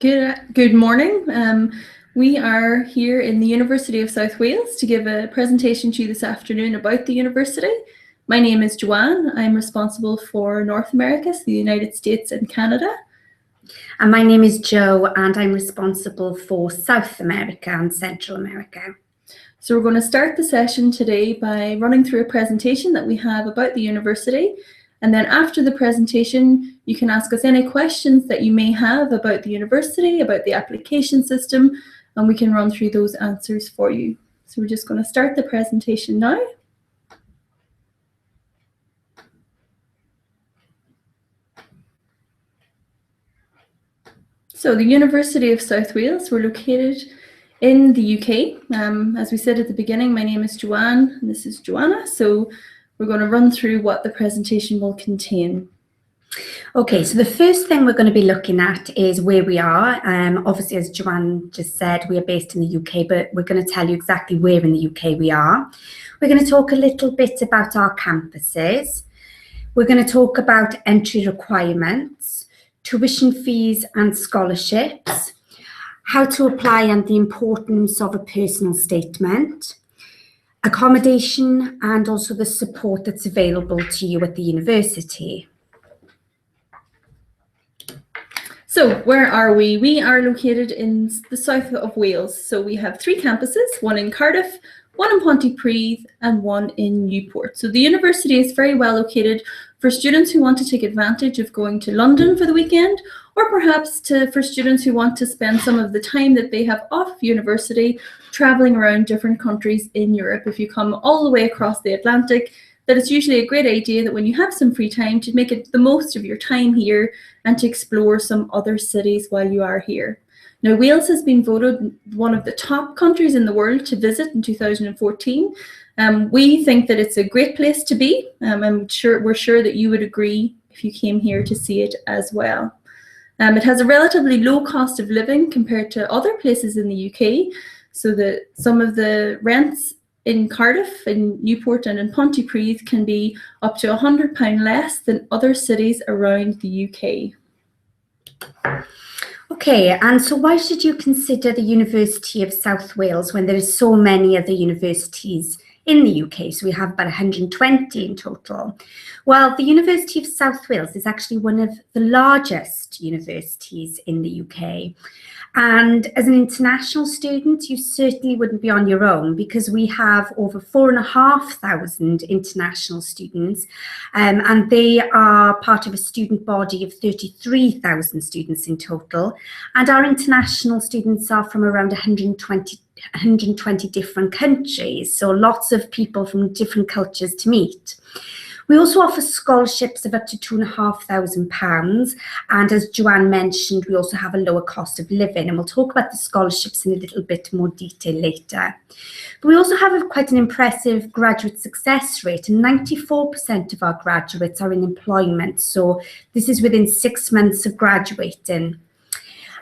Good morning. We are here in the University of South Wales to give a presentation to you this afternoon about the university. My name is Joanne. I'm responsible for North America, so the United States and Canada. And my name is Jo, and I'm responsible for South America and Central America. So we're going to start the session today by running through a presentation that we have about the university. And then after the presentation, you can ask us any questions that you may have about the university, about the application system, and we can run through those answers for you. So we're just going to start the presentation now. So the University of South Wales, we're located in the UK. As we said at the beginning, my name is Joanne and this is Joanna. So we're going to run through what the presentation will contain. Okay, so the first thing we're going to be looking at is where we are. Obviously, as Joanne just said, we are based in the UK, but we're going to tell you exactly where in the UK we are. We're going to talk a little bit about our campuses. We're going to talk about entry requirements, tuition fees and scholarships, how to apply and the importance of a personal statement, accommodation, and also the support that's available to you at the university. So where are we? We are located in the south of Wales. So we have 3 campuses, one in Cardiff, one in Pontypridd, and one in Newport. So the university is very well located for students who want to take advantage of going to London for the weekend, or perhaps for students who want to spend some of the time that they have off university traveling around different countries in Europe. If you come all the way across the Atlantic, that it's usually a great idea that when you have some free time to make it the most of your time here and to explore some other cities while you are here. Now, Wales has been voted one of the top countries in the world to visit in 2014. We think that it's a great place to be. We're sure that you would agree if you came here to see it as well. It has a relatively low cost of living compared to other places in the UK, so that some of the rents in Cardiff, in Newport and in Pontypridd can be up to £100 less than other cities around the UK. Okay, and so why should you consider the University of South Wales when there are so many other universities in the UK? So we have about 120 in total. Well, the University of South Wales is actually one of the largest universities in the UK. And as an international student, you certainly wouldn't be on your own, because we have over 4,500 international students, and they are part of a student body of 33,000 students in total. And our international students are from around 120 different countries, so lots of people from different cultures to meet. We also offer scholarships of up to £2,500, and as Joanne mentioned, we also have a lower cost of living, and we'll talk about the scholarships in a little bit more detail later. But we also have quite an impressive graduate success rate, and 94% of our graduates are in employment, so this is within 6 months of graduating.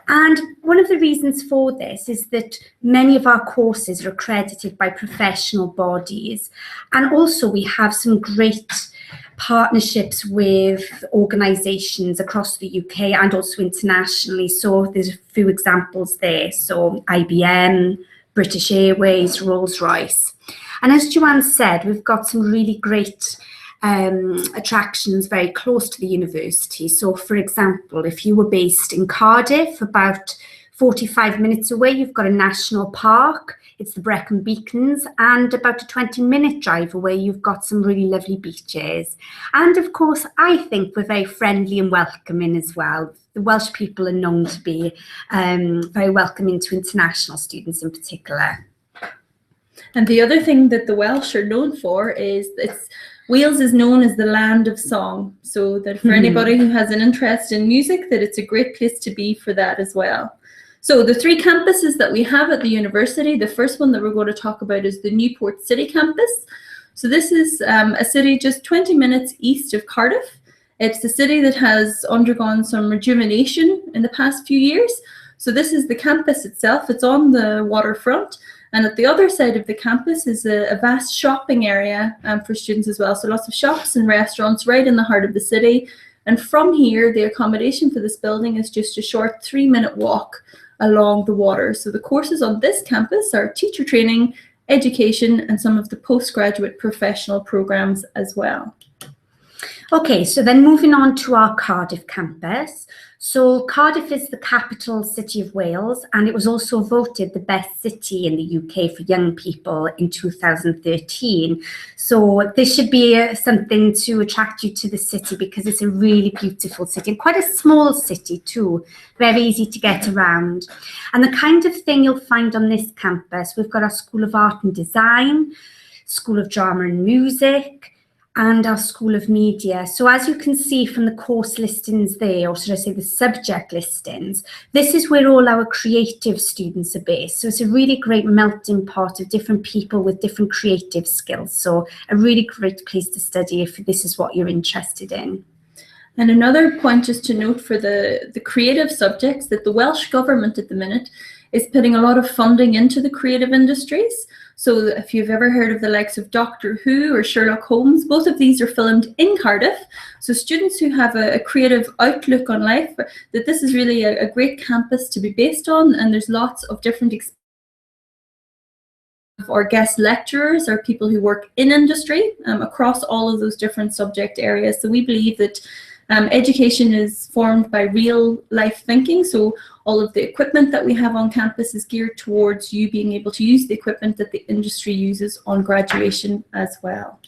And one of the reasons for this is that many of our courses are accredited by professional bodies. And also we have some great partnerships with organisations across the UK and also internationally. So there's a few examples there. So IBM, British Airways, Rolls-Royce. And as Joanne said, we've got some really great attractions very close to the university. So for example, if you were based in Cardiff, about 45 minutes away, you've got a national park, it's the Brecon Beacons, and about a 20-minute drive away, you've got some really lovely beaches. And of course, I think we're very friendly and welcoming as well. The Welsh people are known to be very welcoming to international students in particular. And the other thing that the Welsh are known for is Wales is known as the land of song, so that for anybody who has an interest in music, that it's a great place to be for that as well. So the 3 campuses that we have at the university, the first one that we're going to talk about is the Newport City campus. So this is a city just 20 minutes east of Cardiff. It's a city that has undergone some rejuvenation in the past few years. So this is the campus itself. It's on the waterfront. And at the other side of the campus is a vast shopping area for students as well. So lots of shops and restaurants right in the heart of the city. And from here, the accommodation for this building is just a short 3-minute walk along the water. So the courses on this campus are teacher training, education, and some of the postgraduate professional programs as well. Okay, so then moving on to our Cardiff campus. So Cardiff is the capital city of Wales, and it was also voted the best city in the UK for young people in 2013. So this should be something to attract you to the city, because it's a really beautiful city, and quite a small city too, very easy to get around. And the kind of thing you'll find on this campus, we've got our School of Art and Design, School of Drama and Music, and our School of Media. So as you can see from the course listings there, or should I say the subject listings, this is where all our creative students are based. So it's a really great melting pot of different people with different creative skills. So a really great place to study if this is what you're interested in. And another point just to note for the creative subjects, that the Welsh Government at the minute is putting a lot of funding into the creative industries. So if you've ever heard of the likes of Doctor Who or Sherlock Holmes, both of these are filmed in Cardiff. So students who have a creative outlook on life, that this is really a great campus to be based on, and there's lots of different or guest lecturers or people who work in industry across all of those different subject areas. So we believe that education is formed by real life thinking. So all of the equipment that we have on campus is geared towards you being able to use the equipment that the industry uses on graduation as well.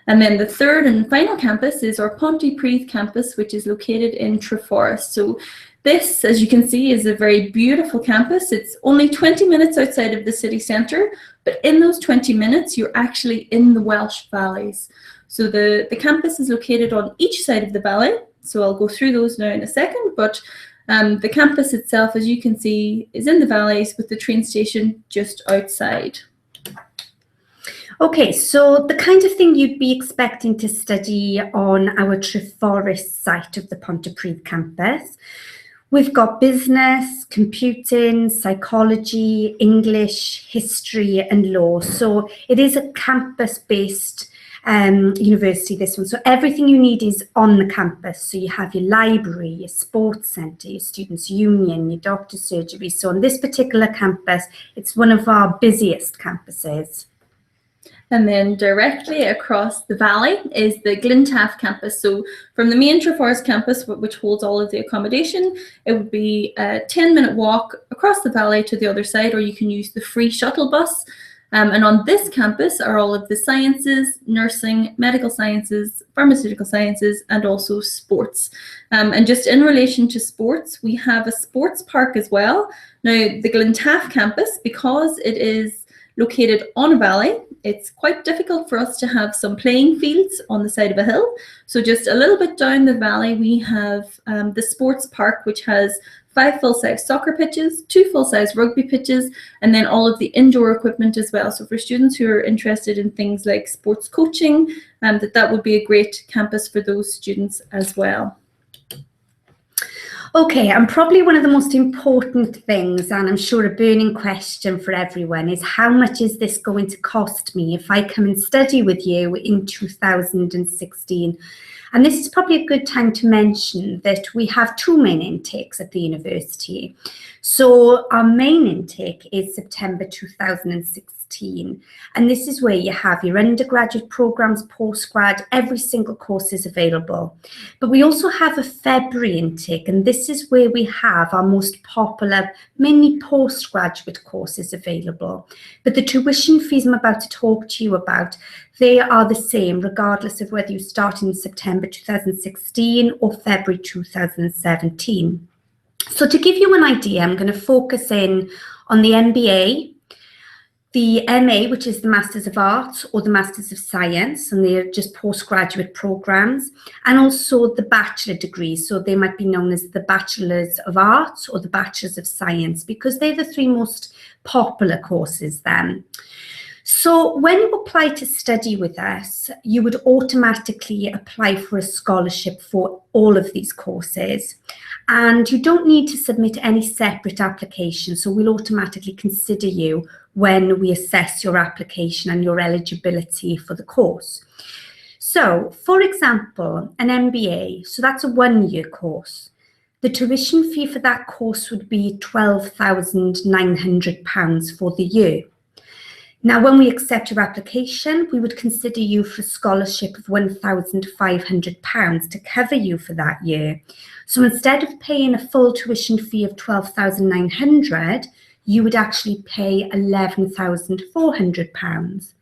And then the third and final campus is our Pontypridd campus, which is located in Trifari. So this, as you can see, is a very beautiful campus. It's only 20 minutes outside of the city centre, but in those 20 minutes, you're actually in the Welsh valleys. So the campus is located on each side of the valley. So I'll go through those now in a second, but the campus itself, as you can see, is in the valleys with the train station just outside. Okay, so the kind of thing you'd be expecting to study on our Trifari site of the Pontypridd campus. We've got business, computing, psychology, English, history, and law. So it is a campus-based university, this one. So everything you need is on the campus. So you have your library, your sports centre, your students' union, your doctor's surgery. So on this particular campus, it's one of our busiest campuses. And then directly across the valley is the Glentoft campus. So from the main Trifari campus, which holds all of the accommodation, it would be a 10-minute walk across the valley to the other side, or you can use the free shuttle bus. And on this campus are all of the sciences, nursing, medical sciences, pharmaceutical sciences, and also sports. And just in relation to sports, we have a sports park as well. Now, the Glentoft campus, because it is located on a valley, it's quite difficult for us to have some playing fields on the side of a hill. So just a little bit down the valley, we have the sports park, which has 5 full-size soccer pitches, 2 full-size rugby pitches, and then all of the indoor equipment as well. So for students who are interested in things like sports coaching, that would be a great campus for those students as well. Okay, and probably one of the most important things, and I'm sure a burning question for everyone, is how much is this going to cost me if I come and study with you in 2016? And this is probably a good time to mention that we have 2 main intakes at the university. So our main intake is September 2016, and this is where you have your undergraduate programs, postgrad, every single course is available. But we also have a February intake, and this is where we have our most popular, mainly postgraduate courses available. But the tuition fees I'm about to talk to you about, they are the same regardless of whether you start in September 2016 or February 2017. So to give you an idea, I'm going to focus in on the MBA, the MA, which is the Masters of Arts or the Masters of Science, and they're just postgraduate programs, and also the bachelor degrees. So they might be known as the Bachelors of Arts or the Bachelors of Science, because they're the 3 most popular courses then. So when you apply to study with us, you would automatically apply for a scholarship for all of these courses. And you don't need to submit any separate application. So we'll automatically consider you when we assess your application and your eligibility for the course. So, for example, an MBA, so that's a 1-year course. The tuition fee for that course would be £12,900 for the year. Now, when we accept your application, we would consider you for a scholarship of £1,500 to cover you for that year. So instead of paying a full tuition fee of £12,900, you would actually pay £11,400.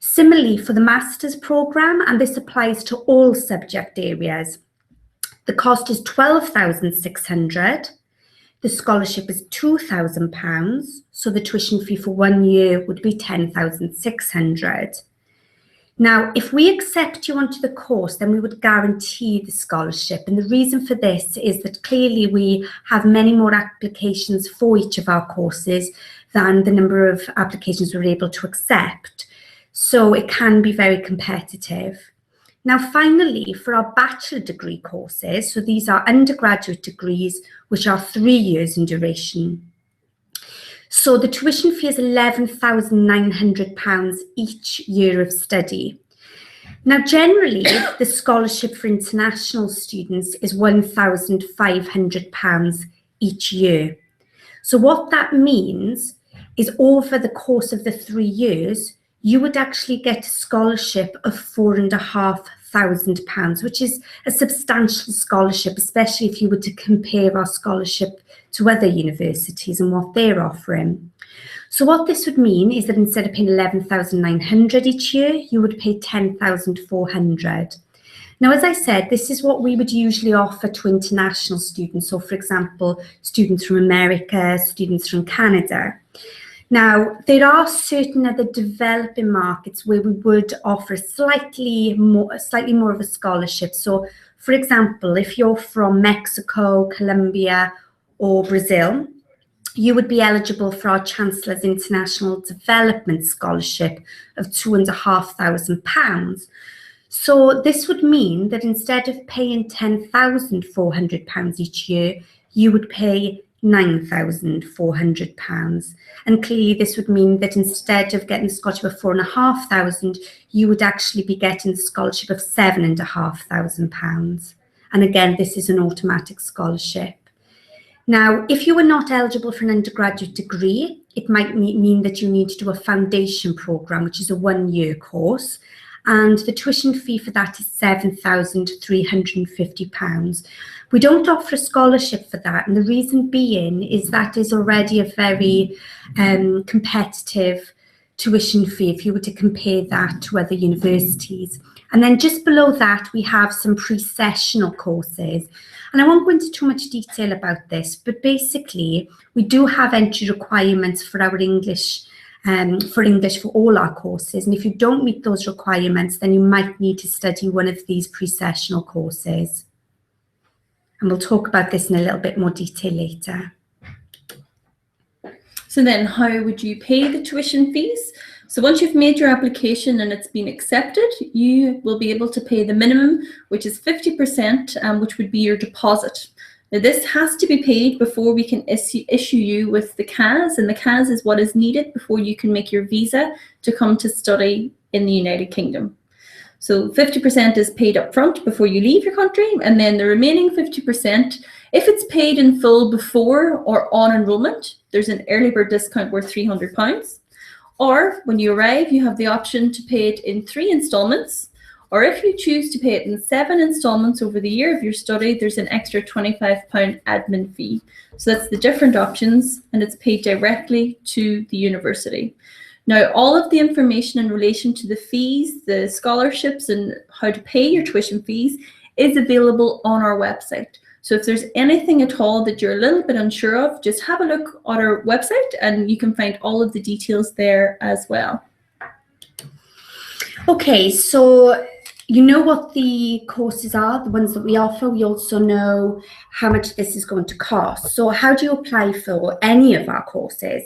Similarly, for the master's programme, and this applies to all subject areas, the cost is £12,600. The scholarship is £2,000, so the tuition fee for 1 year would be £10,600. Now, if we accept you onto the course, then we would guarantee the scholarship. And the reason for this is that clearly we have many more applications for each of our courses than the number of applications we're able to accept. So it can be very competitive. Now, finally, for our bachelor degree courses, so these are undergraduate degrees, which are 3 years in duration. So the tuition fee is £11,900 each year of study. Now, generally, the scholarship for international students is £1,500 each year. So what that means is over the course of the 3 years, you would actually get a scholarship of £4,500, which is a substantial scholarship, especially if you were to compare our scholarship to other universities and what they're offering. So what this would mean is that instead of paying £11,900 each year, you would pay £10,400. Now, as I said, this is what we would usually offer to international students. So, for example, students from America, students from Canada. Now, there are certain other developing markets where we would offer slightly more of a scholarship. So, for example, if you're from Mexico, Colombia, or Brazil, you would be eligible for our Chancellor's International Development Scholarship of £2,500. So this would mean that instead of paying £10,400 each year, you would pay £9,400. And clearly this would mean that instead of getting the scholarship of £4,500, you would actually be getting the scholarship of £7,500. And again, this is an automatic scholarship. Now, if you were not eligible for an undergraduate degree, it might mean that you need to do a foundation programme, which is a 1-year course. And the tuition fee for that is £7,350. We don't offer a scholarship for that, and the reason being is that is already a very competitive tuition fee if you were to compare that to other universities. And then just below that, we have some pre-sessional courses. And I won't go into too much detail about this, but basically we do have entry requirements for our English for all our courses. And if you don't meet those requirements, then you might need to study one of these pre-sessional courses. And we'll talk about this in a little bit more detail later. So then how would you pay the tuition fees? So once you've made your application and it's been accepted, you will be able to pay the minimum, which is 50%, which would be your deposit. Now, this has to be paid before we can issue you with the CAS, and the CAS is what is needed before you can make your visa to come to study in the United Kingdom. So 50% is paid up front before you leave your country, and then the remaining 50%, if it's paid in full before or on enrolment, there's an early bird discount worth £300. Or when you arrive, you have the option to pay it in 3 installments. Or if you choose to pay it in 7 installments over the year of your study, there's an extra £25 admin fee. So that's the different options, and it's paid directly to the university. Now, all of the information in relation to the fees, the scholarships, and how to pay your tuition fees is available on our website. So if there's anything at all that you're a little bit unsure of, just have a look at our website and you can find all of the details there as well. Okay, so you know what the courses are, the ones that we offer. We also know how much this is going to cost. So how do you apply for any of our courses?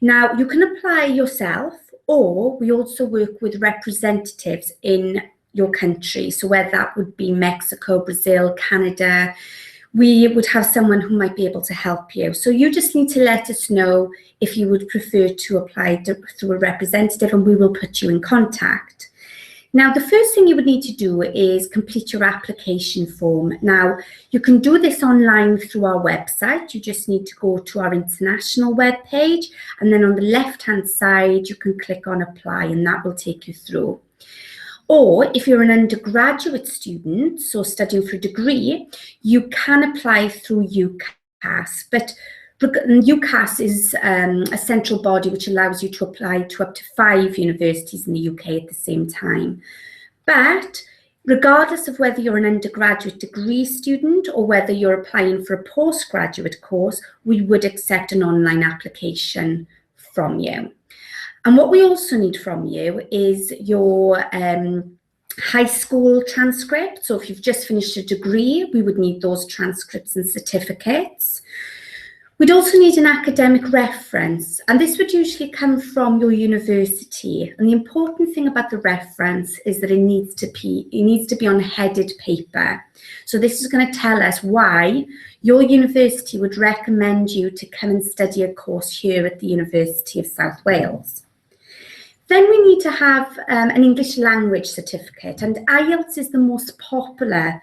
Now, you can apply yourself, or we also work with representatives in your country. So whether that would be Mexico, Brazil, Canada, we would have someone who might be able to help you. So you just need to let us know if you would prefer to apply through a representative, and we will put you in contact. Now, the first thing you would need to do is complete your application form. Now, you can do this online through our website. You just need to go to our international webpage, and then on the left-hand side, you can click on apply, and that will take you through. Or if you're an undergraduate student, so studying for a degree, you can apply through UCAS, but UCAS is a central body which allows you to apply to up to 5 universities in the UK at the same time. But regardless of whether you're an undergraduate degree student or whether you're applying for a postgraduate course, we would accept an online application from you. And what we also need from you is your high school transcript. So if you've just finished a degree, we would need those transcripts and certificates. We'd also need an academic reference, and this would usually come from your university. And the important thing about the reference is that it needs to be on headed paper. So this is going to tell us why your university would recommend you to come and study a course here at the University of South Wales. Then we need to have an English language certificate, and IELTS is the most popular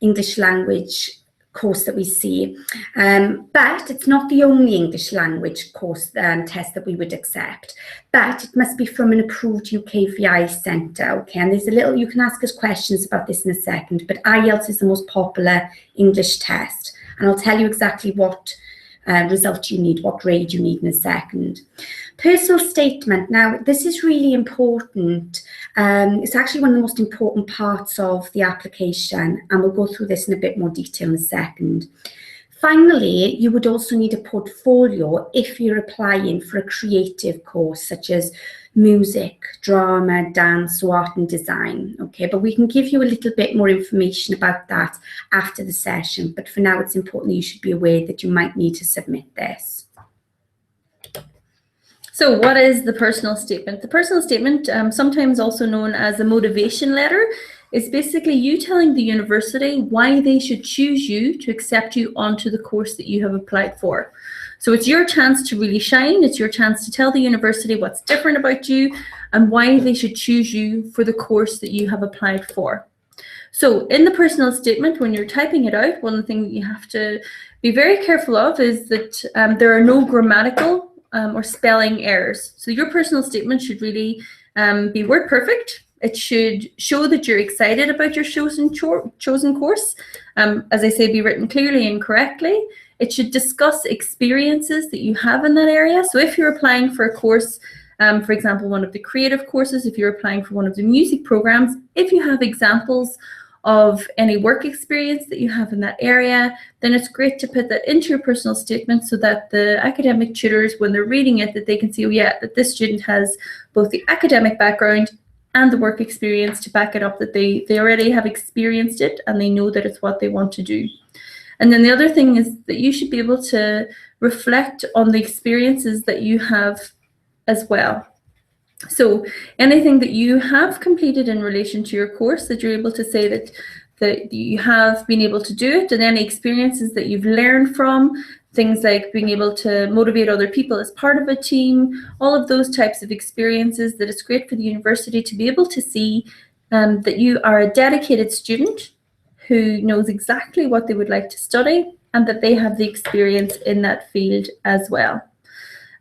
English language course that we see, but it's not the only English language course test that we would accept, but it must be from an approved UKVI centre, okay? And there's a little, you can ask us questions about this in a second, but IELTS is the most popular English test, and I'll tell you exactly what result you need, what grade you need in a second. Personal statement. Now, this is really important. It's actually one of the most important parts of the application, and we'll go through this in a bit more detail in a second. Finally, you would also need a portfolio if you're applying for a creative course such as music, drama, dance, or art and design. Okay, but we can give you a little bit more information about that after the session. But for now, it's important that you should be aware that you might need to submit this. So what is the personal statement? The personal statement, sometimes also known as a motivation letter, is basically you telling the university why they should choose you to accept you onto the course that you have applied for. So it's your chance to really shine. It's your chance to tell the university what's different about you and why they should choose you for the course that you have applied for. So in the personal statement, when you're typing it out, one of the things that you have to be very careful of is that there are no grammatical or spelling errors. So your personal statement should really be word perfect. It should show that you're excited about your chosen course. As I say, be written clearly and correctly. It should discuss experiences that you have in that area. So if you're applying for a course, for example, one of the creative courses, if you're applying for one of the music programs, if you have examples of any work experience that you have in that area, then it's great to put that into your personal statement so that the academic tutors, when they're reading it, that they can see, oh yeah, that this student has both the academic background and the work experience to back it up, that they already have experienced it and they know that it's what they want to do. And then the other thing is that you should be able to reflect on the experiences that you have as well. So anything that you have completed in relation to your course, that you're able to say that you have been able to do it, and any experiences that you've learned from, things like being able to motivate other people as part of a team, all of those types of experiences, that it's great for the university to be able to see that you are a dedicated student who knows exactly what they would like to study and that they have the experience in that field as well.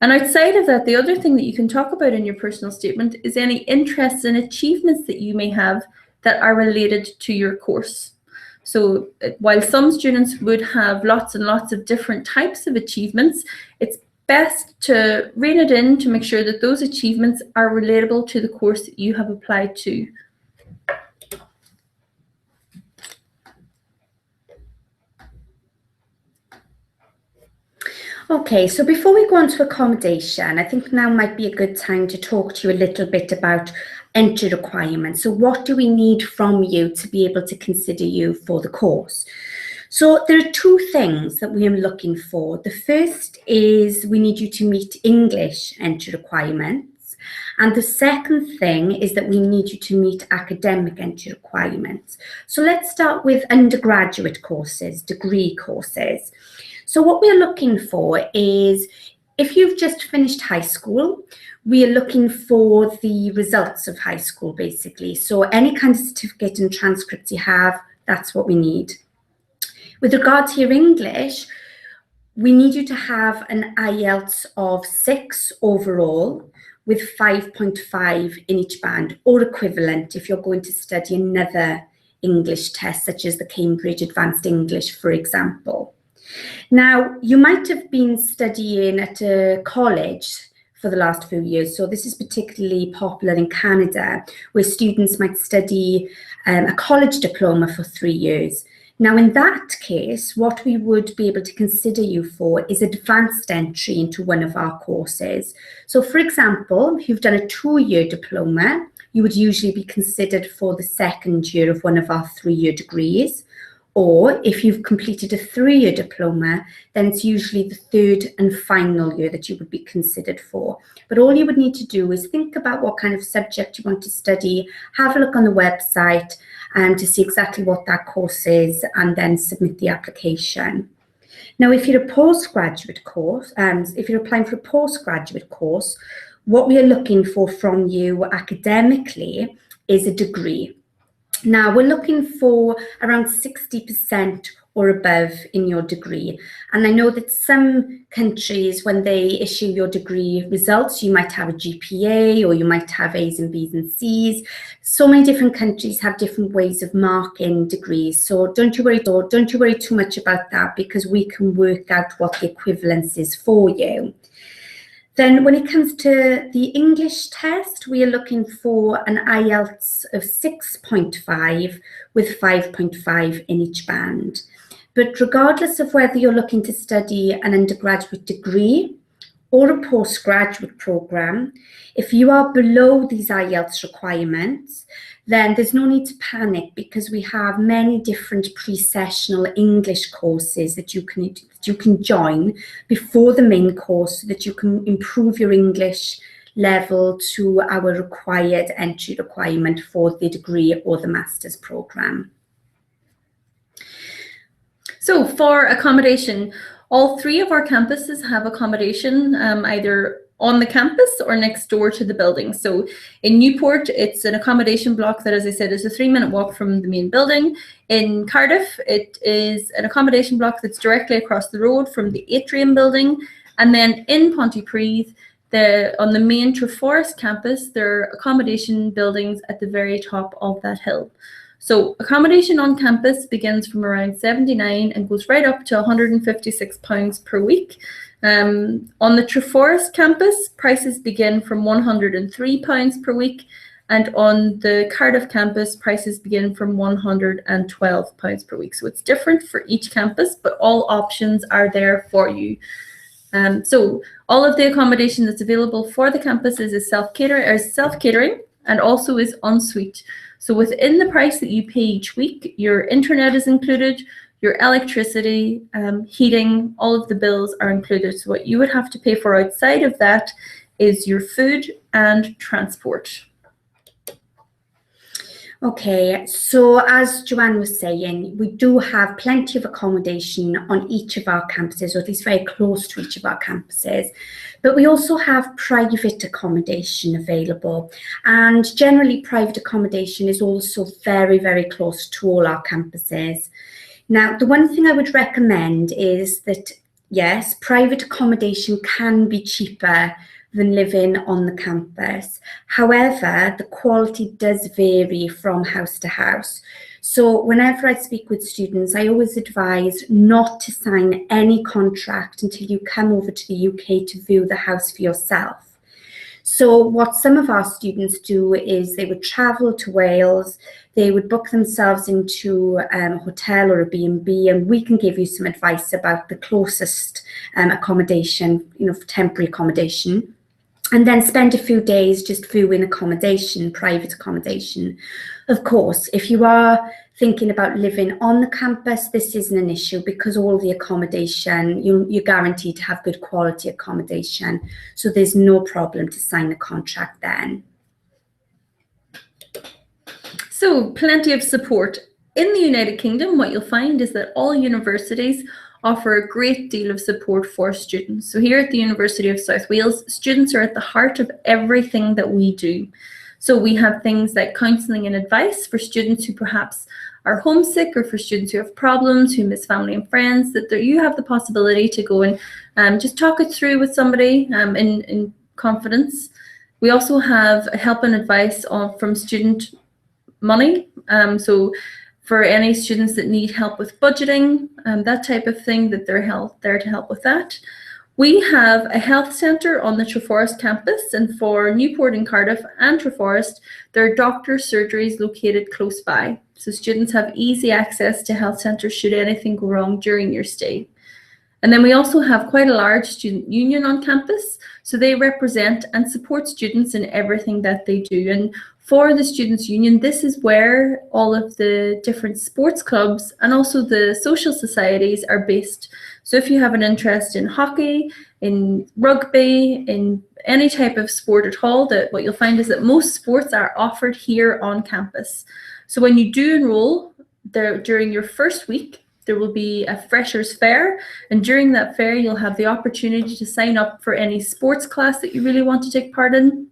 And outside of that, the other thing that you can talk about in your personal statement is any interests and achievements that you may have that are related to your course. So while some students would have lots and lots of different types of achievements, it's best to rein it in to make sure that those achievements are relatable to the course that you have applied to. Okay, so before we go on to accommodation, I think now might be a good time to talk to you a little bit about entry requirements. So what do we need from you to be able to consider you for the course? So there are two things that we are looking for. The first is we need you to meet English entry requirements. And the second thing is that we need you to meet academic entry requirements. So let's start with undergraduate courses, degree courses. So what we're looking for is if you've just finished high school, we are looking for the results of high school, basically. So any kind of certificate and transcripts you have, that's what we need. With regard to your English, we need you to have an IELTS of 6 overall, with 5.5 in each band, or equivalent if you're going to study another English test, such as the Cambridge Advanced English, for example. Now, you might have been studying at a college for the last few years, so this is particularly popular in Canada, where students might study a college diploma for 3 years. Now, in that case, what we would be able to consider you for is advanced entry into one of our courses. So, for example, if you've done a 2-year diploma, you would usually be considered for the 2nd year of one of our 3-year degrees. Or if you've completed a 3-year diploma, then it's usually the 3rd and final year that you would be considered for. But all you would need to do is think about what kind of subject you want to study, have a look on the website to see exactly what that course is, and then submit the application. Now, if you're a postgraduate course, if you're applying for a postgraduate course, what we are looking for from you academically is a degree. Now, we're looking for around 60% or above in your degree. And I know that some countries, when they issue your degree results, you might have a GPA or you might have A's and B's and C's. So many different countries have different ways of marking degrees. So don't you worry too much about that, because we can work out what the equivalence is for you. Then when it comes to the English test, we are looking for an IELTS of 6.5 with 5.5 in each band. But regardless of whether you're looking to study an undergraduate degree or a postgraduate program, if you are below these IELTS requirements, then there's no need to panic, because we have many different pre-sessional English courses that you can join before the main course, so that you can improve your English level to our required entry requirement for the degree or the master's program. So for accommodation, all 3 of our campuses have accommodation either on the campus or next door to the building. So in Newport, it's an accommodation block that, as I said, is a 3-minute walk from the main building. In Cardiff, it is an accommodation block that's directly across the road from the atrium building. And then in Pontypridd, on the main Trifari campus, there are accommodation buildings at the very top of that hill. So accommodation on campus begins from around £79 and goes right up to £156 per week. On the Trifari campus, prices begin from £103 per week, and on the Cardiff campus, prices begin from £112 per week. So it's different for each campus, but all options are there for you. So all of the accommodation that's available for the campuses is self-catering and also is ensuite. So within the price that you pay each week, your internet is included, your electricity, heating, all of the bills are included. So what you would have to pay for outside of that is your food and transport. Okay, so as Joanne was saying, we do have plenty of accommodation on each of our campuses, or at least very close to each of our campuses. But we also have private accommodation available. And generally, private accommodation is also very, very close to all our campuses. Now, the one thing I would recommend is that, yes, private accommodation can be cheaper than living on the campus. However, the quality does vary from house to house. So whenever I speak with students, I always advise not to sign any contract until you come over to the UK to view the house for yourself. So what some of our students do is they would travel to Wales, they would book themselves into a hotel or a B&B, and we can give you some advice about the closest accommodation, temporary accommodation, and then spend a few days just viewing accommodation, private accommodation. Of course, if you are thinking about living on the campus, this isn't an issue, because all the accommodation, you're guaranteed to have good quality accommodation. So there's no problem to sign a contract then. So plenty of support. In the United Kingdom, what you'll find is that all universities offer a great deal of support for students. So here at the University of South Wales, students are at the heart of everything that we do. So we have things like counselling and advice for students who perhaps are homesick, or for students who have problems, who miss family and friends, that you have the possibility to go and just talk it through with somebody in confidence. We also have help and advice from student money. So for any students that need help with budgeting, that type of thing, that they're there to help with that. We have a health centre on the Trifari Campus, and for Newport and Cardiff and Trifari, there are doctor's surgeries located close by. So students have easy access to health centres should anything go wrong during your stay. And then we also have quite a large student union on campus. So they represent and support students in everything that they do. And for the Students' Union, this is where all of the different sports clubs and also the social societies are based. So if you have an interest in hockey, in rugby, in any type of sport at all, that what you'll find is that most sports are offered here on campus. So when you do enroll there during your first week, there will be a freshers fair, and during that fair you'll have the opportunity to sign up for any sports class that you really want to take part in,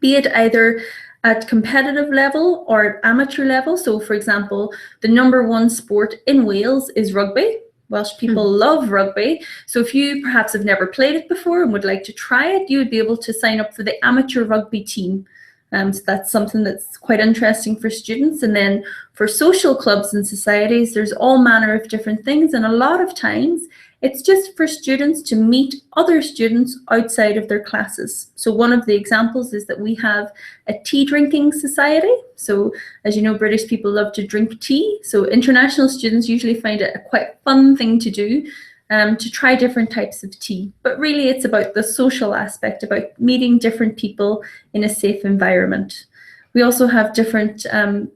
be it either at competitive level or at amateur level. So for example, the #1 sport in Wales is rugby. Welsh people love rugby. So if you perhaps have never played it before and would like to try it, you would be able to sign up for the amateur rugby team. So that's something that's quite interesting for students. And then for social clubs and societies, there's all manner of different things. And a lot of times it's just for students to meet other students outside of their classes. So one of the examples is that we have a tea drinking society. So as you know, British people love to drink tea. So international students usually find it a quite fun thing to do, to try different types of tea. But really it's about the social aspect, about meeting different people in a safe environment. We also have different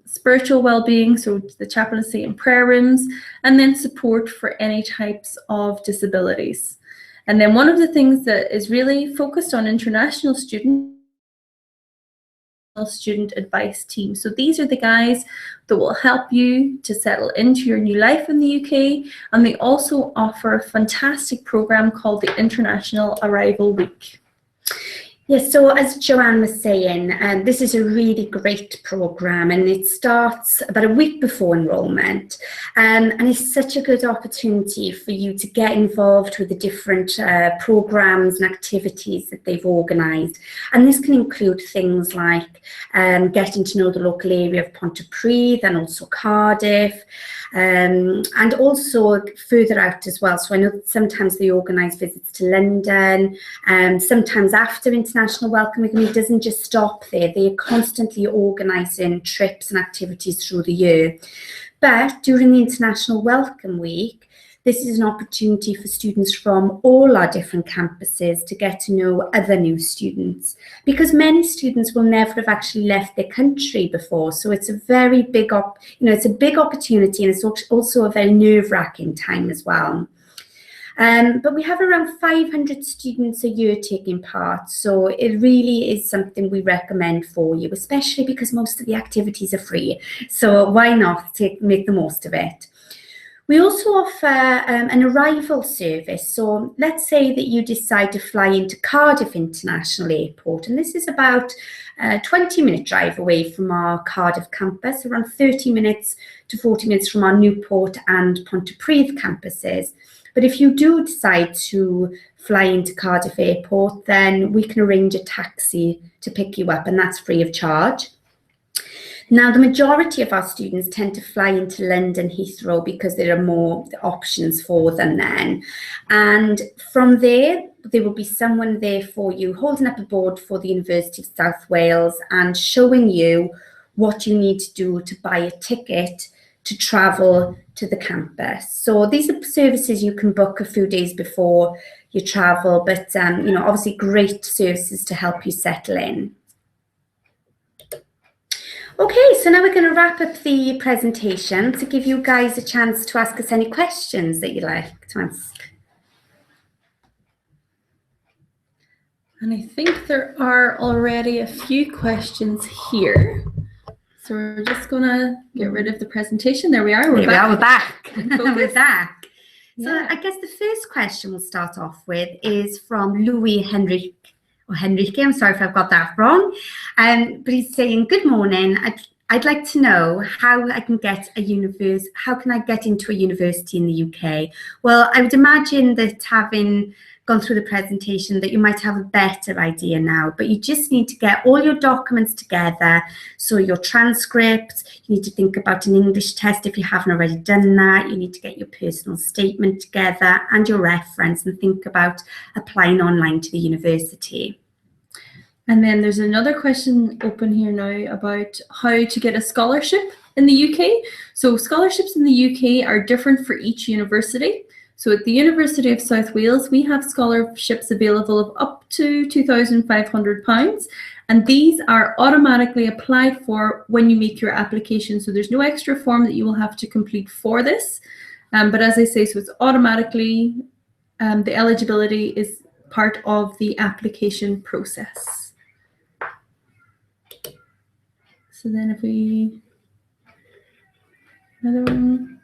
spiritual well-being, so the chaplaincy and prayer rooms, and then support for any types of disabilities. And then one of the things that is really focused on international student advice team. So these are the guys that will help you to settle into your new life in the UK, and they also offer a fantastic program called the International Arrival Week. Yes, so as Joanne was saying, this is a really great programme, and it starts about a week before enrolment, and it's such a good opportunity for you to get involved with the different programmes and activities that they've organised. And this can include things like getting to know the local area of Pontypridd and also Cardiff, and also further out as well. So I know that sometimes they organise visits to London, sometimes after International Welcome Week. It doesn't just stop there. They are constantly organising trips and activities through the year. But during the International Welcome Week, this is an opportunity for students from all our different campuses to get to know other new students, because many students will never have actually left their country before. So it's a very big, it's a big opportunity, and it's also a very nerve-wracking time as well. But we have around 500 students a year taking part, so it really is something we recommend for you, especially because most of the activities are free. So why not make the most of it? We also offer an arrival service. So let's say that you decide to fly into Cardiff International Airport, and this is about a 20-minute drive away from our Cardiff campus, around 30 minutes to 40 minutes from our Newport and Pontypridd campuses. But if you do decide to fly into Cardiff Airport, then we can arrange a taxi to pick you up, and that's free of charge. Now, the majority of our students tend to fly into London Heathrow because there are more options for them then. And from there will be someone there for you holding up a board for the University of South Wales and showing you what you need to do to buy a ticket to travel to the campus. So these are services you can book a few days before you travel, but obviously great services to help you settle in. Okay, so now we're going to wrap up the presentation to give you guys a chance to ask us any questions that you'd like to ask. And I think there are already a few questions here. So we're just going to get rid of the presentation. There we are. We're back. We're back. So I guess the first question we'll start off with is from Louis Henrique, I'm sorry if I've got that wrong, but he's saying, good morning, I'd like to know how I can get how can I get into a university in the UK? Well, I would imagine that having gone through the presentation that you might have a better idea now, but you just need to get all your documents together. So your transcripts, you need to think about an English test if you haven't already done that. You need to get your personal statement together and your reference and think about applying online to the university. And then there's another question open here now about how to get a scholarship in the UK. So scholarships in the UK are different for each university. So at the University of South Wales, we have scholarships available of up to £2,500, and these are automatically applied for when you make your application. So there's no extra form that you will have to complete for this. But as I say, so it's automatically, the eligibility is part of the application process. So then if we, another one.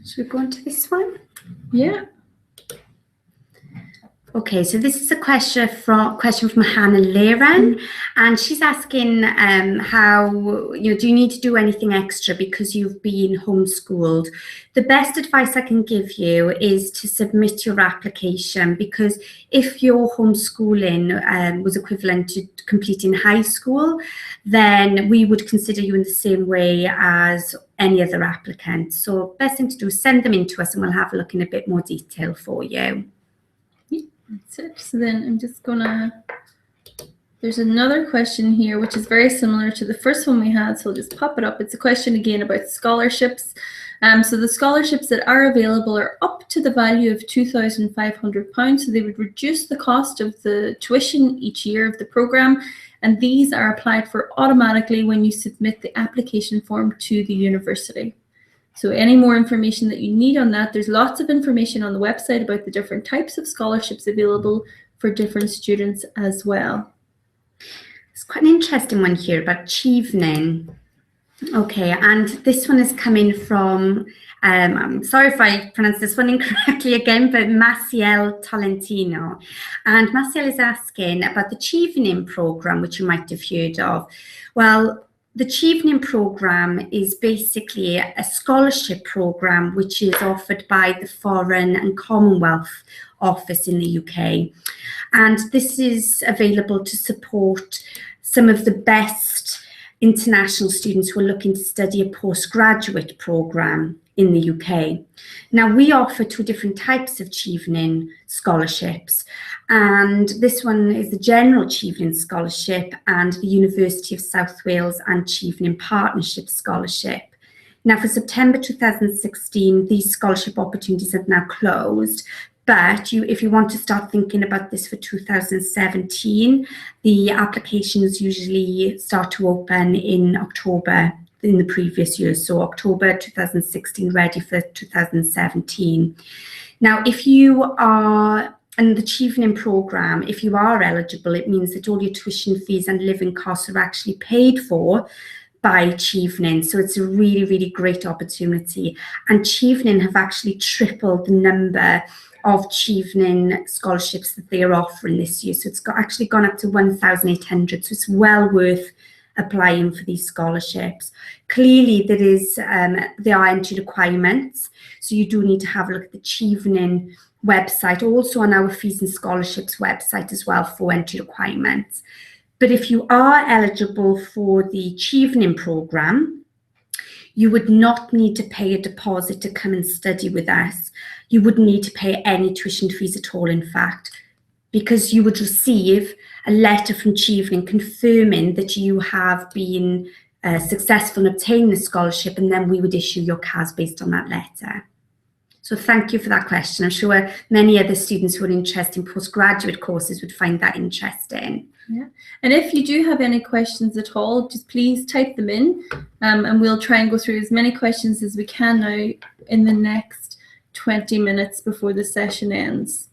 Should we go on to this one? Yeah. Okay, so this is a question from Hannah Leiran, and she's asking how, do you need to do anything extra because you've been homeschooled? The best advice I can give you is to submit your application, because if your homeschooling was equivalent to completing high school, then we would consider you in the same way as any other applicant. So best thing to do is send them in to us and we'll have a look in a bit more detail for you. That's it. So then I'm just gonna, there's another question here which is very similar to the first one we had, so I'll just pop it up. It's a question again about scholarships. So the scholarships that are available are up to the value of £2,500, so they would reduce the cost of the tuition each year of the programme, and these are applied for automatically when you submit the application form to the university. So any more information that you need on that, there's lots of information on the website about the different types of scholarships available for different students as well. It's quite an interesting one here about Chiefin. Okay, and this one is coming from, I'm sorry if I pronounce this one incorrectly again, but Maciel Tolentino. And Maciel is asking about the Chiefin program, which you might have heard of. Well, the Chiefin program is basically a scholarship program which is offered by the Foreign and Commonwealth Office in the UK. And this is available to support some of the best international students who are looking to study a postgraduate program in the UK. Now, we offer two different types of Chiefin scholarships, and this one is the General Chiefin Scholarship and the University of South Wales and Chiefin Partnership Scholarship. Now, for September 2016, these scholarship opportunities have now closed, but if you want to start thinking about this for 2017, the applications usually start to open in October in the previous year, so October 2016, ready for 2017. Now, if you are in the Chiefin program, if you are eligible, it means that all your tuition fees and living costs are actually paid for by Chiefin. So it's a really, really great opportunity. And Chiefin have actually tripled the number of Chiefin scholarships that they are offering this year. So it's actually gone up to 1,800. So it's well worth applying for these scholarships. Clearly, there are entry requirements. So you do need to have a look at the Chiefin website, also on our Fees and Scholarships website as well for entry requirements. But if you are eligible for the Chiefin program, you would not need to pay a deposit to come and study with us. You wouldn't need to pay any tuition fees at all, in fact, because you would receive a letter from Chiefin confirming that you have been successful in obtaining the scholarship, and then we would issue your CAS based on that letter. So thank you for that question. I'm sure many other students who are interested in postgraduate courses would find that interesting. Yeah, and if you do have any questions at all, just please type them in, and we'll try and go through as many questions as we can now in the next 20 minutes before the session ends.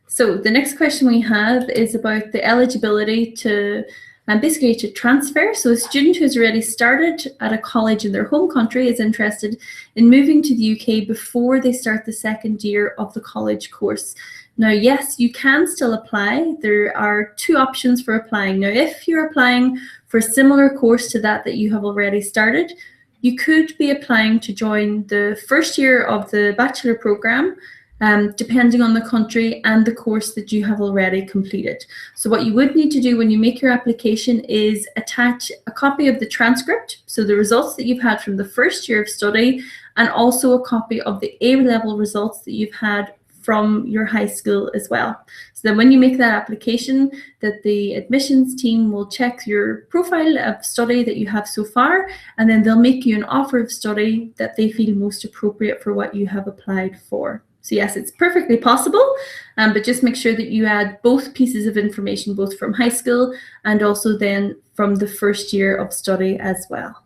So the next question we have is about the eligibility to And basically to transfer. So a student who's already started at a college in their home country is interested in moving to the UK before they start the second year of the college course. Now, yes, you can still apply. There are two options for applying. Now, if you're applying for a similar course to that you have already started, you could be applying to join the first year of the bachelor program, depending on the country and the course that you have already completed. So what you would need to do when you make your application is attach a copy of the transcript, so the results that you've had from the first year of study, and also a copy of the A-level results that you've had from your high school as well. So then when you make that application, that the admissions team will check your profile of study that you have so far, and then they'll make you an offer of study that they feel most appropriate for what you have applied for. So yes, it's perfectly possible, but just make sure that you add both pieces of information, both from high school and also then from the first year of study as well.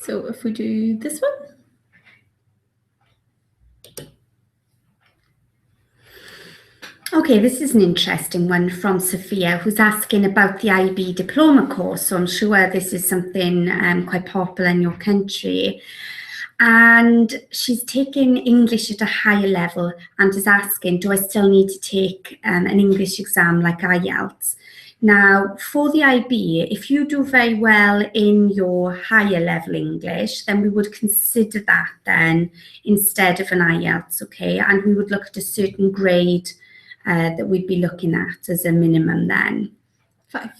So if we do this one. Okay, this is an interesting one from Sophia, who's asking about the IB Diploma Course. So I'm sure this is something quite popular in your country. And she's taking English at a higher level and is asking, do I still need to take an English exam like IELTS? Now, for the IB, if you do very well in your higher level English, then we would consider that then instead of an IELTS, okay? And we would look at a certain grade that we'd be looking at as a minimum then. 5.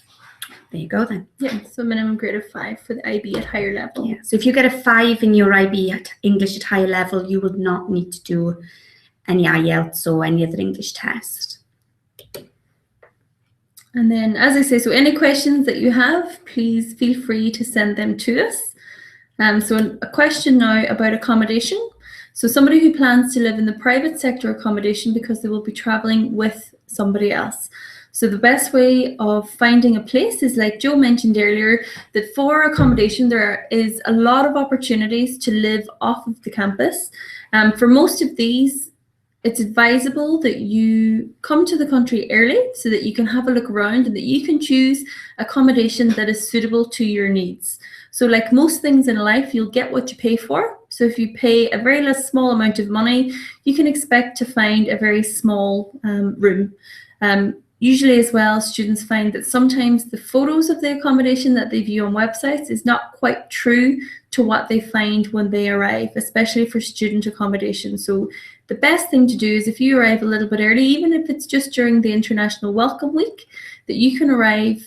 There you go then. Yeah, so minimum grade of 5 for the IB at higher level. Yeah, so if you get a 5 in your IB at English at higher level, you would not need to do any IELTS or any other English test. And then, as I say, so any questions that you have, please feel free to send them to us. So a question now about accommodation. So somebody who plans to live in the private sector accommodation because they will be traveling with somebody else. So the best way of finding a place is, like Joe mentioned earlier, that for accommodation, there is a lot of opportunities to live off of the campus. For most of these, it's advisable that you come to the country early so that you can have a look around and that you can choose accommodation that is suitable to your needs. So like most things in life, you'll get what you pay for. So if you pay a very small amount of money, you can expect to find a very small room. Usually as well, students find that sometimes the photos of the accommodation that they view on websites is not quite true to what they find when they arrive, especially for student accommodation. So the best thing to do is if you arrive a little bit early, even if it's just during the International Welcome Week, that you can arrive,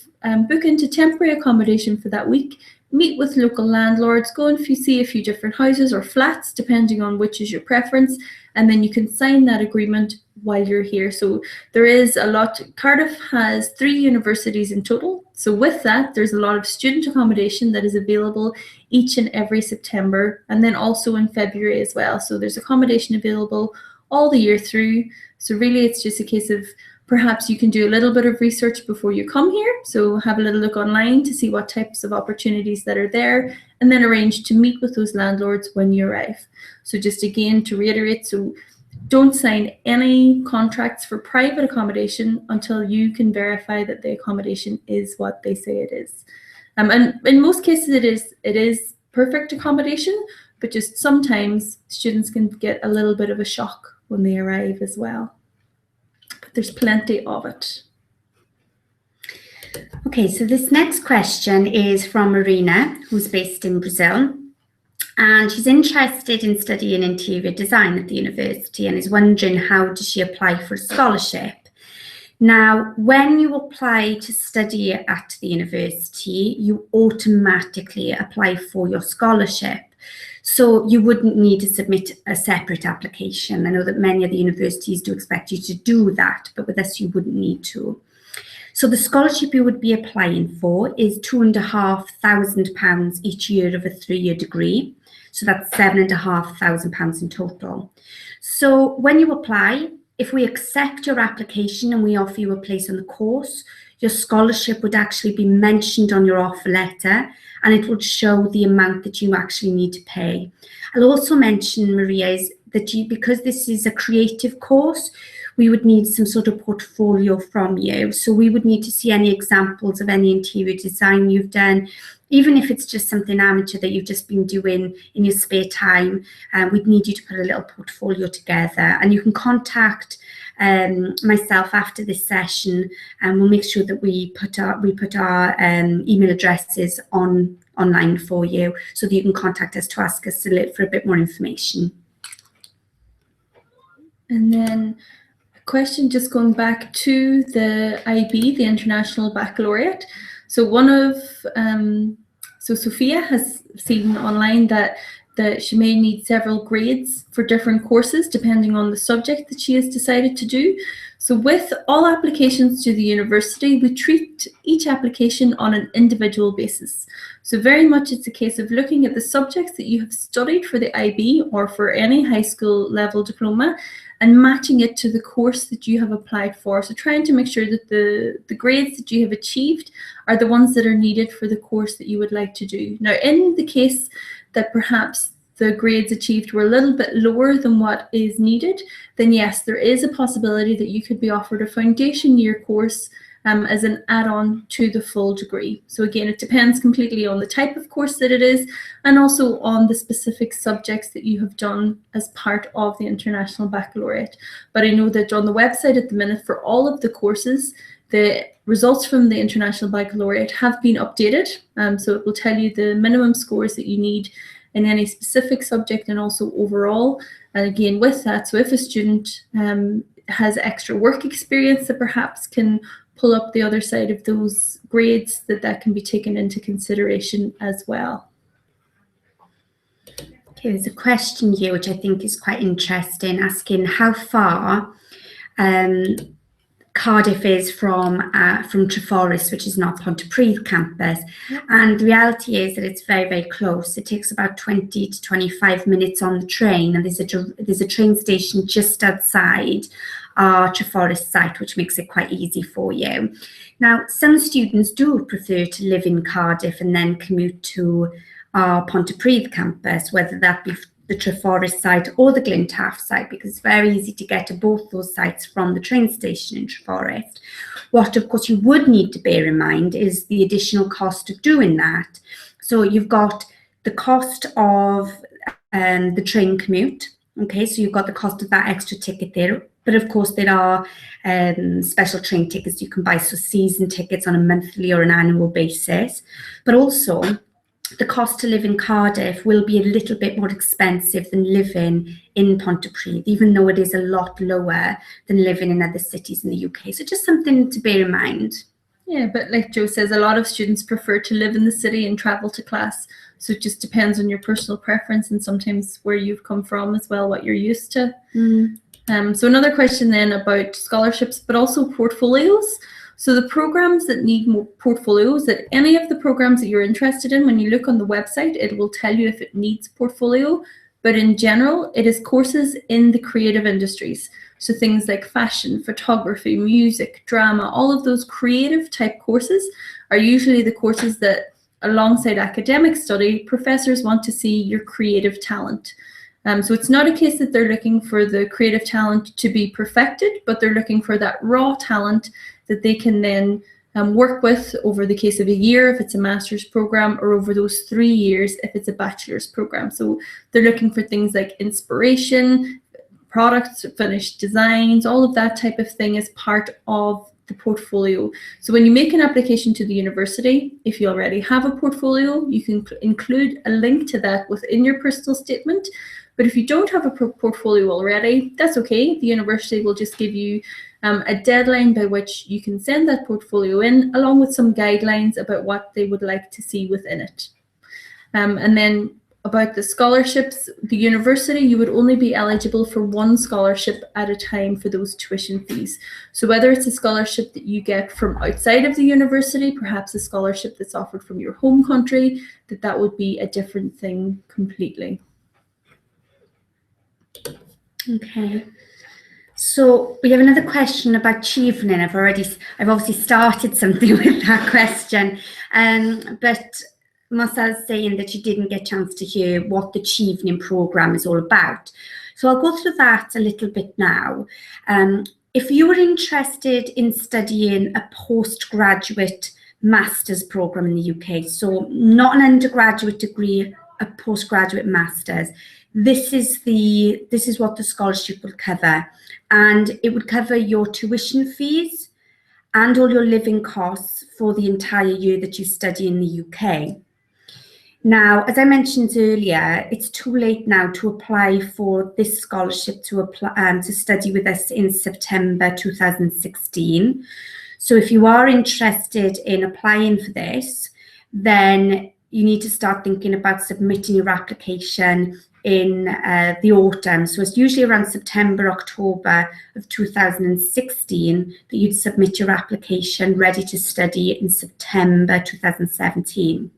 book into temporary accommodation for that week, meet with local landlords, go and see a few different houses or flats, depending on which is your preference, and then you can sign that agreement while you're here. So there is a lot. Cardiff has 3 universities in total. So with that, there's a lot of student accommodation that is available each and every September, and then also in February as well. So there's accommodation available all the year through. So really it's just a case of perhaps you can do a little bit of research before you come here. So have a little look online to see what types of opportunities that are there, and then arrange to meet with those landlords when you arrive. So just again, to reiterate, so don't sign any contracts for private accommodation until you can verify that the accommodation is what they say it is. And in most cases it is perfect accommodation, but just sometimes students can get a little bit of a shock when they arrive as well. But there's plenty of it. Okay, so this next question is from Marina, who's based in Brazil. And she's interested in studying interior design at the university and is wondering how does she apply for a scholarship. Now, when you apply to study at the university, you automatically apply for your scholarship. So you wouldn't need to submit a separate application. I know that many of the universities do expect you to do that, but with us you wouldn't need to. So the scholarship you would be applying for is £2,500 each year of a 3-year degree. So that's £7,500 in total. So when you apply, if we accept your application and we offer you a place on the course, your scholarship would actually be mentioned on your offer letter, and it would show the amount that you actually need to pay. I'll also mention, Maria, is that because this is a creative course, we would need some sort of portfolio from you. So we would need to see any examples of any interior design you've done, even if it's just something amateur that you've just been doing in your spare time. We'd need you to put a little portfolio together, and you can contact myself after this session, and we'll make sure that we put our email addresses online for you, so that you can contact us to ask us for a bit more information. And then a question just going back to the IB, the International Baccalaureate. So so Sophia has seen online that she may need several grades for different courses depending on the subject that she has decided to do. So with all applications to the university, we treat each application on an individual basis. So very much it's a case of looking at the subjects that you have studied for the IB or for any high school level diploma and matching it to the course that you have applied for. So trying to make sure that the grades that you have achieved are the ones that are needed for the course that you would like to do. Now, in the case that perhaps the grades achieved were a little bit lower than what is needed, then yes, there is a possibility that you could be offered a foundation year course as an add-on to the full degree. So again, it depends completely on the type of course that it is and also on the specific subjects that you have done as part of the International Baccalaureate. But I know that on the website at the minute for all of the courses, the results from the International Baccalaureate have been updated. So it will tell you the minimum scores that you need in any specific subject and also overall. And again, with that, so if a student has extra work experience that perhaps can pull up the other side of those grades, that can be taken into consideration as well. Okay, there's a question here which I think is quite interesting, asking how far Cardiff is from Trifari, which is not Pontypridd campus. And the reality is that it's very, very close. It takes about 20 to 25 minutes on the train, and there's a train station just outside our Trifari site, which makes it quite easy for you. Now, some students do prefer to live in Cardiff and then commute to our Pontypridd campus, whether that be the Trifari site or the Glyntaf site, because it's very easy to get to both those sites from the train station in Trifari. What, of course, you would need to bear in mind is the additional cost of doing that. So you've got the cost of the train commute. Okay, so you've got the cost of that extra ticket there. But of course, there are special train tickets you can buy, so season tickets on a monthly or an annual basis. But also, the cost to live in Cardiff will be a little bit more expensive than living in Pontypridd, even though it is a lot lower than living in other cities in the UK. So just something to bear in mind. Yeah, but like Joe says, a lot of students prefer to live in the city and travel to class. So it just depends on your personal preference and sometimes where you've come from as well, what you're used to. So another question then about scholarships, but also portfolios. So the programs that need more portfolios, that any of the programs that you're interested in, when you look on the website, it will tell you if it needs portfolio. But in general, it is courses in the creative industries. So things like fashion, photography, music, drama, all of those creative type courses are usually the courses that, alongside academic study, professors want to see your creative talent. So it's not a case that they're looking for the creative talent to be perfected, but they're looking for that raw talent that they can then work with over the case of a year if it's a master's program, or over those 3 years if it's a bachelor's program. So they're looking for things like inspiration, products, finished designs, all of that type of thing as part of the portfolio. So when you make an application to the university, if you already have a portfolio, you can include a link to that within your personal statement. But if you don't have a portfolio already, that's okay. The university will just give you a deadline by which you can send that portfolio in, along with some guidelines about what they would like to see within it. And then about the scholarships, the university, you would only be eligible for one scholarship at a time for those tuition fees. So whether it's a scholarship that you get from outside of the university, perhaps a scholarship that's offered from your home country, that would be a different thing completely. Okay. So we have another question about Chiefin. I've obviously started something with that question, but Marcel's saying that you didn't get a chance to hear what the Chiefin programme is all about. So I'll go through that a little bit now. If you were interested in studying a postgraduate master's program in the UK, so not an undergraduate degree, a postgraduate master's, this is what the scholarship will cover, and it would cover your tuition fees and all your living costs for the entire year that you study in the UK. Now, as I mentioned earlier, it's too late now to apply for this scholarship to study with us in September 2016. So if you are interested in applying for this, then you need to start thinking about submitting your application in the autumn. So it's usually around September, October of 2016 that you'd submit your application ready to study in September 2017.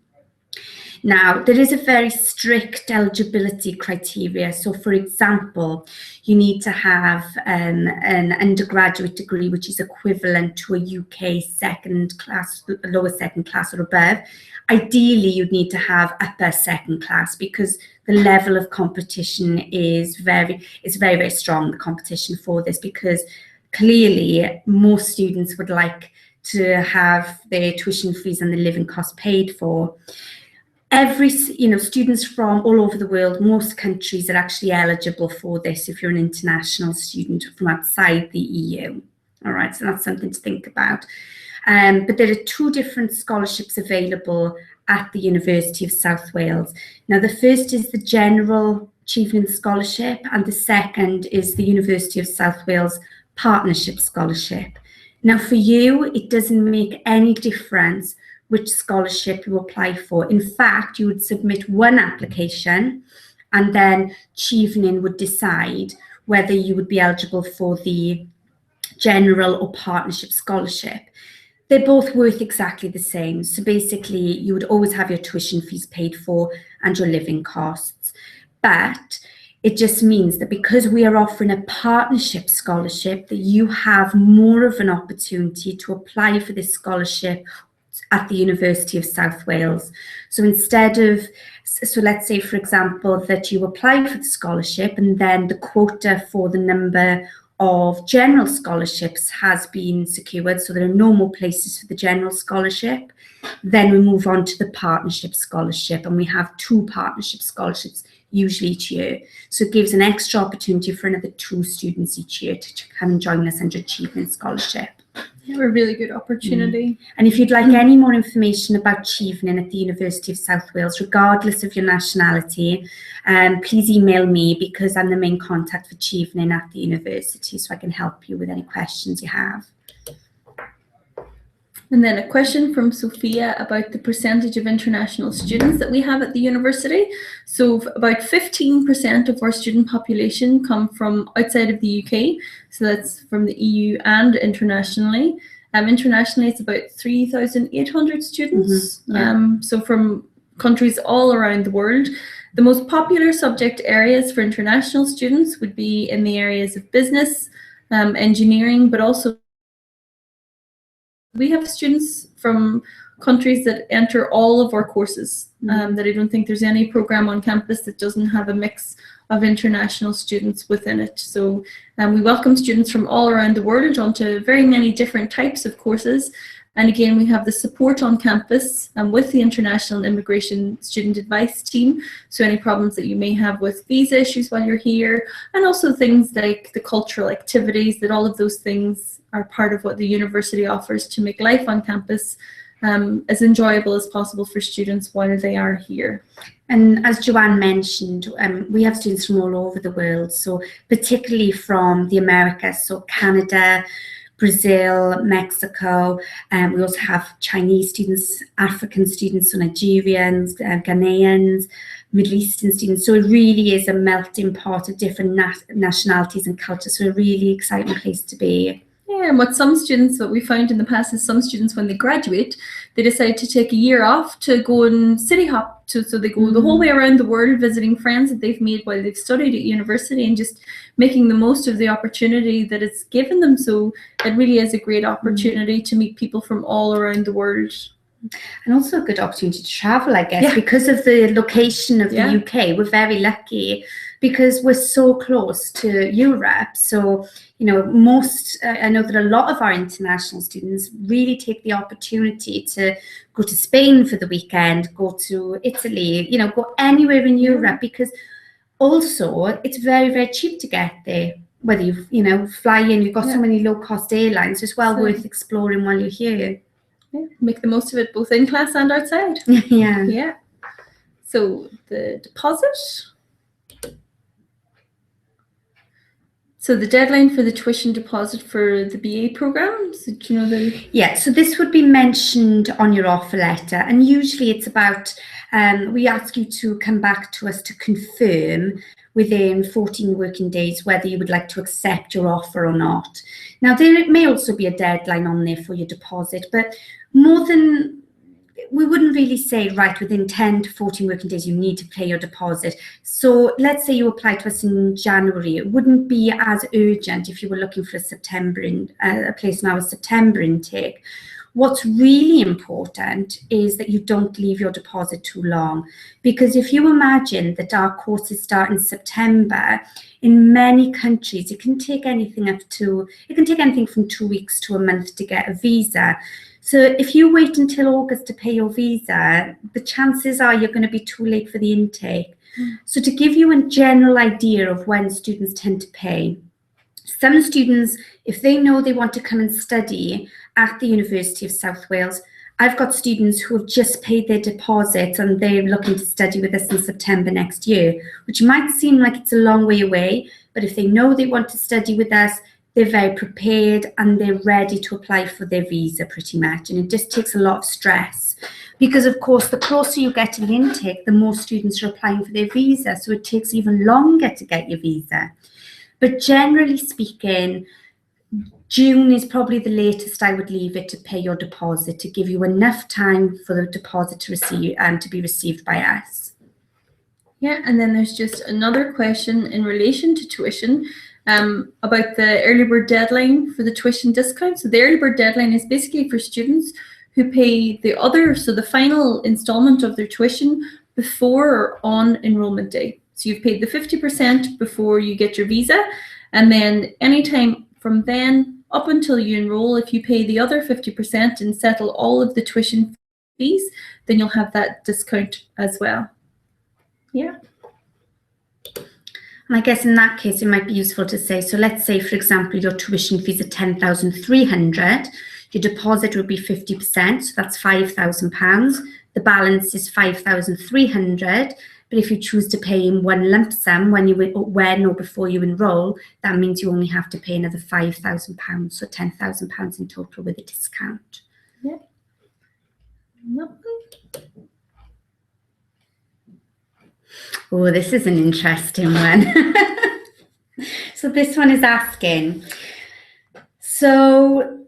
Now, there is a very strict eligibility criteria. So, for example, you need to have an undergraduate degree, which is equivalent to a UK second class, lower second class or above. Ideally, you'd need to have upper second class because the level of competition is very, very strong, the competition for this, because clearly most students would like to have their tuition fees and the living costs paid for. Students from all over the world, most countries are actually eligible for this if you're an international student from outside the EU. All right, so that's something to think about. But there are two different scholarships available at the University of South Wales. Now, the first is the General Chiefin Scholarship, and the second is the University of South Wales Partnership Scholarship. Now, for you, it doesn't make any difference which scholarship you apply for. In fact, you would submit one application and then Chiefin would decide whether you would be eligible for the general or partnership scholarship. They're both worth exactly the same. So basically, you would always have your tuition fees paid for and your living costs. But it just means that because we are offering a partnership scholarship, that you have more of an opportunity to apply for this scholarship at the University of South Wales. So instead of, so let's say, for example, that you apply for the scholarship and then the quota for the number of general scholarships has been secured, so there are no more places for the general scholarship, then we move on to the partnership scholarship, and we have 2 partnership scholarships usually each year. So it gives an extra opportunity for another 2 students each year to come and join us under Chiefin Scholarship. Yeah, a really good opportunity. And if you'd like any more information about Chiefin at the University of South Wales, regardless of your nationality, please email me, because I'm the main contact for Chiefin at the university, so I can help you with any questions you have. And then a question from Sophia about the percentage of international students that we have at the university. So about 15% of our student population come from outside of the UK. So that's from the EU and internationally. Internationally, it's about 3,800 students. So from countries all around the world. The most popular subject areas for international students would be in the areas of business, engineering, but also we have students from countries that enter all of our courses. That I don't think there's any program on campus that doesn't have a mix of international students within it. So we welcome students from all around the world onto very many different types of courses. And again, we have the support on campus with the International Immigration Student Advice Team. So any problems that you may have with visa issues while you're here, and also things like the cultural activities, that all of those things are part of what the university offers to make life on campus as enjoyable as possible for students while they are here. And as Joanne mentioned, we have students from all over the world, so particularly from the Americas, so Canada, Brazil, Mexico, we also have Chinese students, African students, so Nigerians, Ghanaians, Middle Eastern students. So it really is a melting pot of different nationalities and cultures, so a really exciting place to be. Yeah, and what we found in the past is some students, when they graduate, they decide to take a year off to go and city hop. So they go the whole way around the world visiting friends that they've made while they've studied at university and just making the most of the opportunity that it's given them. So it really is a great opportunity to meet people from all around the world. And also a good opportunity to travel, I guess, because of the location of the UK. We're very lucky because we're so close to Europe. So, you know, I know that a lot of our international students really take the opportunity to go to Spain for the weekend, go to Italy, you know, go anywhere in Europe, because also it's very, very cheap to get there. Whether you know, fly in, you've got so many low-cost airlines, it's well worth exploring while you're here. Yeah, make the most of it both in class and outside. Yeah. Yeah. So the deposit. So the deadline for the tuition deposit for the BA program, so do you know the... Yeah, so this would be mentioned on your offer letter, and usually it's about, we ask you to come back to us to confirm within 14 working days whether you would like to accept your offer or not. Now, there may also be a deadline on there for your deposit, but we wouldn't really say, right, within 10 to 14 working days, you need to pay your deposit. So let's say you apply to us in January. It wouldn't be as urgent if you were looking for a place in our September intake. What's really important is that you don't leave your deposit too long, because if you imagine that our courses start in September, in many countries, it can take anything from 2 weeks to a month to get a visa. So if you wait until August to pay your visa, the chances are you're going to be too late for the intake. So to give you a general idea of when students tend to pay, some students, if they know they want to come and study at the University of South Wales, I've got students who have just paid their deposit and they're looking to study with us in September next year, which might seem like it's a long way away, but if they know they want to study with us, they're very prepared and they're ready to apply for their visa pretty much. And it just takes a lot of stress because, of course, the closer you get to the intake, the more students are applying for their visa. So it takes even longer to get your visa. But generally speaking, June is probably the latest I would leave it to pay your deposit, to give you enough time for the deposit to be received by us. Yeah, and then there's just another question in relation to tuition about the early bird deadline for the tuition discount. So the early bird deadline is basically for students who pay the final installment of their tuition before or on enrollment day. So you've paid the 50% before you get your visa, and then anytime from then up until you enroll, if you pay the other 50% and settle all of the tuition fees, then you'll have that discount as well. Yeah. And I guess in that case, it might be useful to say, so let's say, for example, your tuition fees are 10,300, your deposit would be 50%, so that's £5,000. The balance is 5,300. But if you choose to pay in one lump sum when or before you enroll, that means you only have to pay another £5,000, so £10,000 in total with a discount. Yeah. Oh, this is an interesting one. So this one is asking, so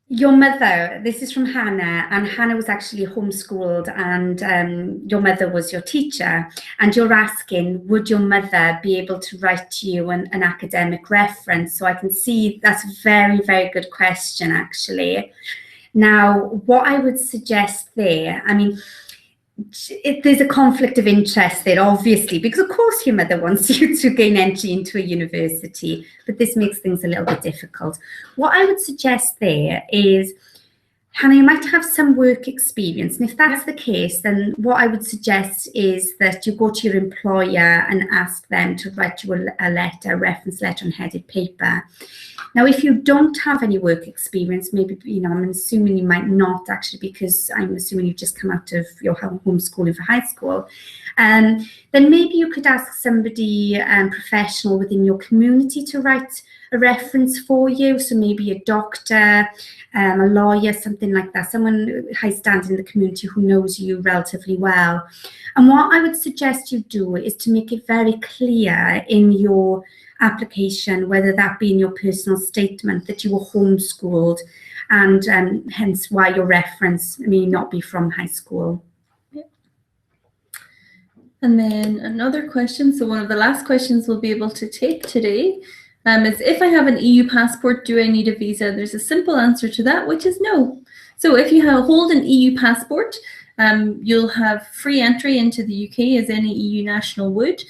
your mother, this is from Hannah, and Hannah was actually homeschooled, and your mother was your teacher, and you're asking, would your mother be able to write you an academic reference? So I can see that's a very, very good question, actually. Now, what I would suggest there, I mean, there's a conflict of interest there, obviously, because of course your mother wants you to gain entry into a university, but this makes things a little bit difficult. What I would suggest there is, Hannah, you might have some work experience, and if that's the case, then what I would suggest is that you go to your employer and ask them to write you a reference letter on headed paper. Now, if you don't have any work experience, maybe, I'm assuming you might not actually, because I'm assuming you've just come out of your homeschooling for high school, then maybe you could ask somebody professional within your community to write a reference for you. So maybe a doctor, a lawyer, something like that, someone high standing in the community who knows you relatively well. And what I would suggest you do is to make it very clear in your application, whether that be in your personal statement, that you were homeschooled, and hence why your reference may not be from high school. And then another question, so one of the last questions we'll be able to take today is, if I have an EU passport, do I need a visa? There's a simple answer to that, which is no. So if you hold an EU passport, you'll have free entry into the UK as any EU national would.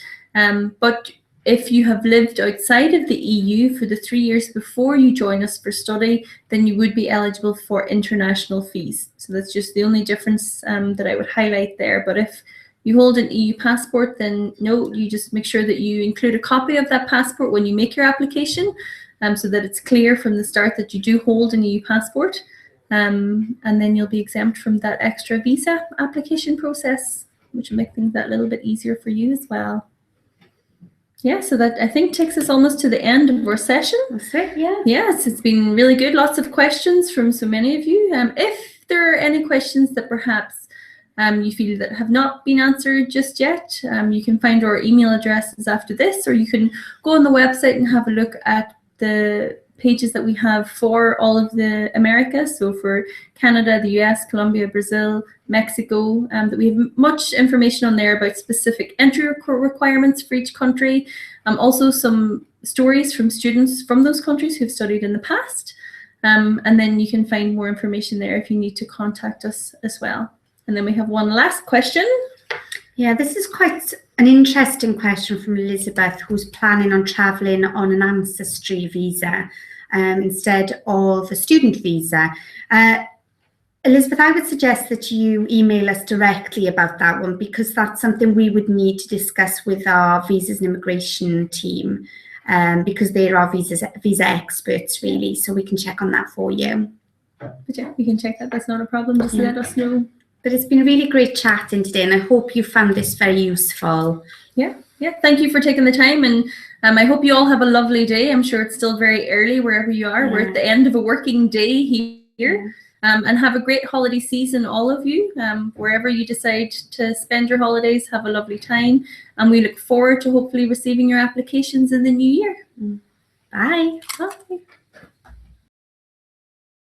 But if you have lived outside of the EU for the 3 years before you join us for study, then you would be eligible for international fees. So that's just the only difference that I would highlight there. But if you hold an EU passport, then no, you just make sure that you include a copy of that passport when you make your application, so that it's clear from the start that you do hold an EU passport. And then you'll be exempt from that extra visa application process, which will make things that little bit easier for you as well. Yeah, so that I think takes us almost to the end of our session. That's it, yeah. Yes, it's been really good. Lots of questions from so many of you. If there are any questions that perhaps you feel that have not been answered just yet, you can find our email addresses after this, or you can go on the website and have a look at the pages that we have for all of the Americas. So for Canada, the US, Colombia, Brazil, Mexico, that we have much information on there about specific entry requirements for each country. Also some stories from students from those countries who've studied in the past. And then you can find more information there if you need to contact us as well. And then we have one last question. Yeah, this is quite an interesting question from Elizabeth, who's planning on travelling on an ancestry visa instead of a student visa. Elizabeth, I would suggest that you email us directly about that one, because that's something we would need to discuss with our visas and immigration team, because they're our visa experts, really, so we can check on that for you. But yeah, we can check that. That's not a problem. Just let us know. But it's been really great chatting today, and I hope you found this very useful. Yeah. Thank you for taking the time, and I hope you all have a lovely day. I'm sure it's still very early wherever you are. Yeah. We're at the end of a working day here. Yeah. And have a great holiday season, all of you. Wherever you decide to spend your holidays, have a lovely time. And we look forward to hopefully receiving your applications in the new year. Bye. Bye.